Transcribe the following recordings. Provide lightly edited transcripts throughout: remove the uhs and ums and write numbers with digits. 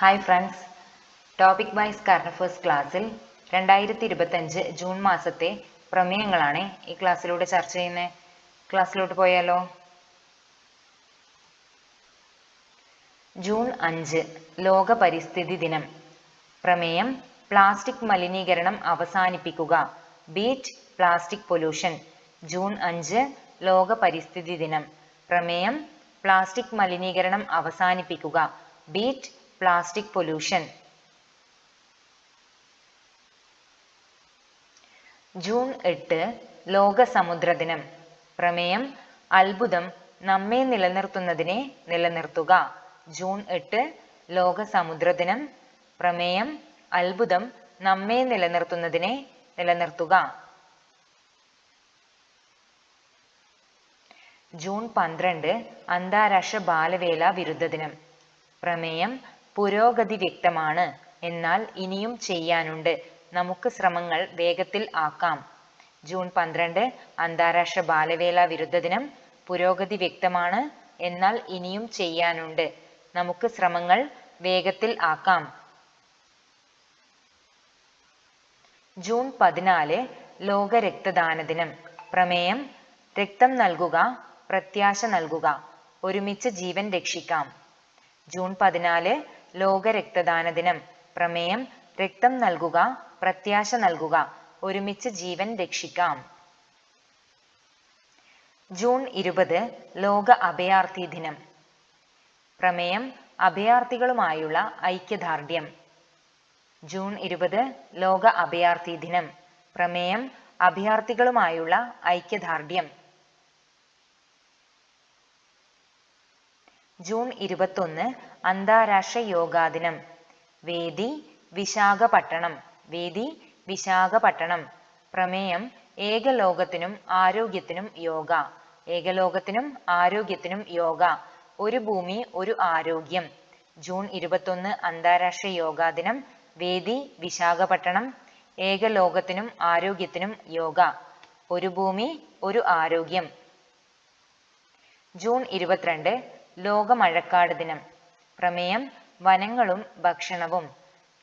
Hi friends, topic wise current affairs ക്ലാസ്സിൽ 2025 June മാസത്തെ പ്രമേയങ്ങളാണ് ഈ ക്ലാസ്സിലൂടെ ചർച്ച ചെയ്യുന്നത്. ക്ലാസ്സിലോട്ട് പോയാലോ? ജൂൺ 5 ലോക പരിസ്ഥിതി ദിനം. പ്രമേയം പ്ലാസ്റ്റിക് മലിനീകരണം അവസാനിപ്പിക്കുക, ബീറ്റ് പ്ലാസ്റ്റിക് പൊല്യൂഷൻ. ജൂൺ 5 ലോക പരിസ്ഥിതി ദിനം. പ്രമേയം പ്ലാസ്റ്റിക് മലിനീകരണം അവസാനിപ്പിക്കുക, ബീറ്റ് പ്ലാസ്റ്റിക് പൊല്യൂഷൻ. ജൂൺ 8 ലോക സമുദ്ര ദിനം. പ്രമേയം അത്ഭുതം നമ്മെ നിലനിർത്തുന്നതിനെ നിലനിർത്തുക. ജൂൺ 8 ലോക സമുദ്ര ദിനം. പ്രമേയം അത്ഭുതം നമ്മെ നിലനിർത്തുന്നതിനെ നിലനിർത്തുക. ജൂൺ 12 അന്താരാഷ്ട്ര ബാലവേല വിരുദ്ധ ദിനം. പ്രമേയം പുരോഗതി വ്യക്തമാണ്, എന്നാൽ ഇനിയും ചെയ്യാനുണ്ട്, നമുക്ക് ശ്രമങ്ങൾ വേഗത്തിൽ ആക്കാം. ജൂൺ 12 അന്താരാഷ്ട്ര ബാലവേല വിരുദ്ധ ദിനം. പുരോഗതി വ്യക്തമാണ്, എന്നാൽ ഇനിയും ചെയ്യാനുണ്ട്, നമുക്ക് ശ്രമങ്ങൾ വേഗത്തിൽ ആക്കാം. ജൂൺ 14 ലോക രക്തദാന ദിനം. പ്രമേയം രക്തം നൽകുക, പ്രത്യാശ നൽകുക, ഒരുമിച്ച് ജീവൻ രക്ഷിക്കാം. ജൂൺ 14 ലോക രക്തദാന ദിനം. പ്രമേയം രക്തം നൽകുക, പ്രത്യാശ നൽകുക, ഒരുമിച്ച് ജീവൻ രക്ഷിക്കാം. ജൂൺ 20 ലോക അഭയാർത്ഥി ദിനം. പ്രമേയം അഭയാർത്ഥികളുമായുള്ള ഐക്യദാർഢ്യം. ജൂൺ 20 ലോക അഭയാർത്ഥി ദിനം. പ്രമേയം അഭയാർത്ഥികളുമായുള്ള ഐക്യദാർഢ്യം. ജൂൺ 21 അന്താരാഷ്ട്ര യോഗാ ദിനം. വേദി വിശാഖപട്ടണം. വേദി വിശാഖപട്ടണം. പ്രമേയം ഏകലോകത്തിനും ആരോഗ്യത്തിനും യോഗ. ഏകലോകത്തിനും ആരോഗ്യത്തിനും യോഗ, ഒരു ഭൂമി ഒരു ആരോഗ്യം. ജൂൺ 21 അന്താരാഷ്ട്ര യോഗാ ദിനം. വേദി വിശാഖപട്ടണം. ഏകലോകത്തിനും ആരോഗ്യത്തിനും യോഗ, ഒരു ഭൂമി ഒരു ആരോഗ്യം. ജൂൺ 22 ലോക മഴക്കാട് ദിനം. പ്രമേയം വനങ്ങളും ഭക്ഷണവും.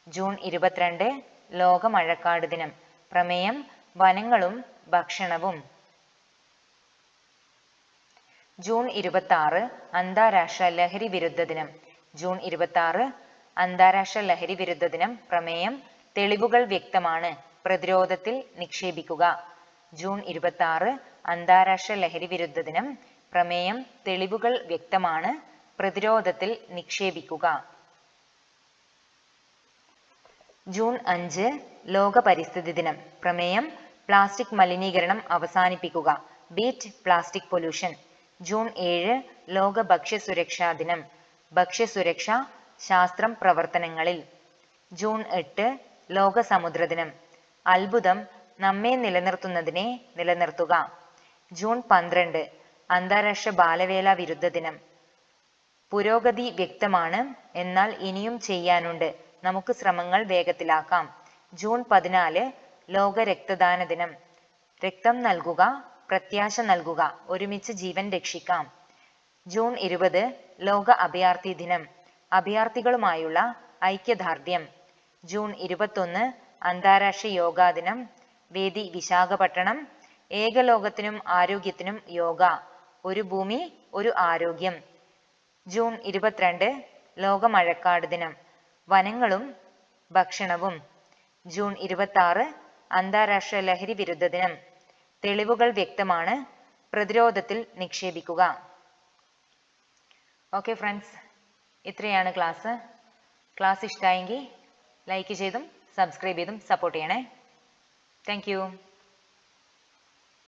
ജൂൺ 22 ലോക മഴക്കാട് ദിനം. പ്രമേയം വനങ്ങളും ഭക്ഷണവും. ജൂൺ 26 അന്താരാഷ്ട്ര ലഹരി വിരുദ്ധ ദിനം. ജൂൺ 26 അന്താരാഷ്ട്ര ലഹരി വിരുദ്ധ ദിനം. പ്രമേയം തെളിവുകൾ വ്യക്തമാണ്, പ്രതിരോധത്തിൽ നിക്ഷേപിക്കുക. ജൂൺ 26 അന്താരാഷ്ട്ര ലഹരി വിരുദ്ധ ദിനം. പ്രമേയം തെളിവുകൾ വ്യക്തമാണ്, പ്രതിരോധത്തിൽ നിക്ഷേപിക്കുക. ജൂൺ 5 ലോക പരിസ്ഥിതി ദിനം. പ്രമേയം പ്ലാസ്റ്റിക് മലിനീകരണം അവസാനിപ്പിക്കുക, ബീറ്റ് പ്ലാസ്റ്റിക് പൊല്യൂഷൻ. ജൂൺ 7 ലോക ഭക്ഷ്യസുരക്ഷാ ദിനം. ഭക്ഷ്യസുരക്ഷ ശാസ്ത്രം പ്രവർത്തനങ്ങളിൽ. ജൂൺ 8 ലോക സമുദ്ര ദിനം. അത്ഭുതം നമ്മെ നിലനിർത്തുന്നതിനെ നിലനിർത്തുക. ജൂൺ 12 അന്താരാഷ്ട്ര ബാലവേല വിരുദ്ധ ദിനം. പുരോഗതി വ്യക്തമാണ്, എന്നാൽ ഇനിയും ചെയ്യാനുണ്ട്, നമുക്ക് ശ്രമങ്ങൾ വേഗത്തിലാക്കാം. ജൂൺ 14 ലോക രക്തദാന ദിനം. രക്തം നൽകുക, പ്രത്യാശ നൽകുക, ഒരുമിച്ച് ജീവൻ രക്ഷിക്കാം. ജൂൺ 20 ലോക അഭയാർത്ഥി ദിനം. അഭയാർത്ഥികളുമായുള്ള ഐക്യദാർഢ്യം. ജൂൺ 21 അന്താരാഷ്ട്ര യോഗാ ദിനം. വേദി വിശാഖപട്ടണം. ഏകലോകത്തിനും ആരോഗ്യത്തിനും യോഗ, ഒരു ഭൂമി ഒരു ആരോഗ്യം. ജൂൺ 22 ലോക മഴക്കാട് ദിനം. വനങ്ങളും ഭക്ഷണവും. ജൂൺ 26 അന്താരാഷ്ട്ര ലഹരി വിരുദ്ധ ദിനം. തെളിവുകൾ വ്യക്തമാണ്, പ്രതിരോധത്തിൽ നിക്ഷേപിക്കുക. ഓക്കെ ഫ്രണ്ട്സ്, ഇത്രയാണ് ക്ലാസ്. ക്ലാസ് ഇഷ്ടമായെങ്കിൽ ലൈക്ക് ചെയ്തും സബ്സ്ക്രൈബ് ചെയ്തും സപ്പോർട്ട് ചെയ്യണേ. Thank you.